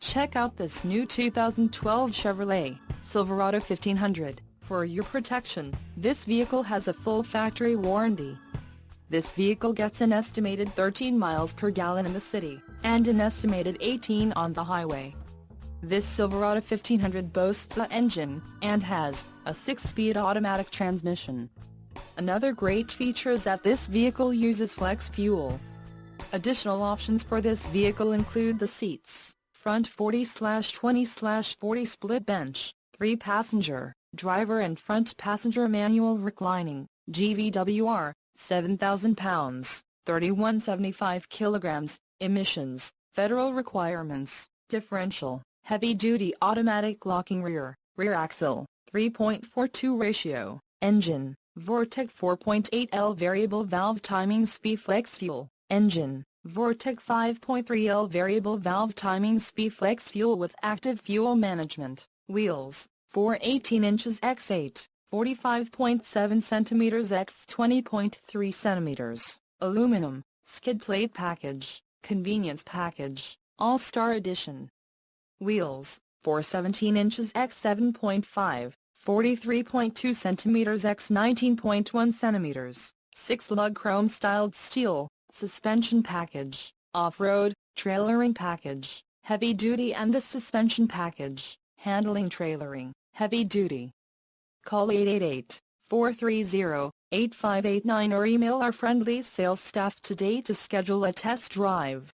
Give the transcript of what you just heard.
Check out this new 2012 Chevrolet Silverado 1500. For your protection, this vehicle has a full factory warranty. This vehicle gets an estimated 13 miles per gallon in the city, and an estimated 18 on the highway. This Silverado 1500 boasts an engine, and has a 6-speed automatic transmission. Another great feature is that this vehicle uses flex fuel. Additional options for this vehicle include the seats, front 40/20/40 split bench, 3-passenger, driver and front passenger manual reclining, GVWR, 7,000 pounds, 3175 kilograms, emissions, federal requirements, differential, heavy-duty automatic locking rear axle, 3.42 ratio, engine, Vortec 4.8L variable valve timing speed flex fuel, engine, Vortec 5.3L variable valve timing speed flex fuel with active fuel management, wheels, 4/18 inches x 8, 45.7 centimeters x 20.3 centimeters, aluminum, skid plate package, convenience package, All-Star Edition. Wheels, 4/17 inches x 7.5, 43.2 centimeters x 19.1 centimeters, 6-lug chrome-styled steel, suspension package, off-road, trailering package, heavy-duty and the suspension package, handling trailering, heavy-duty. Call 888-430-8589 or email our friendly sales staff today to schedule a test drive.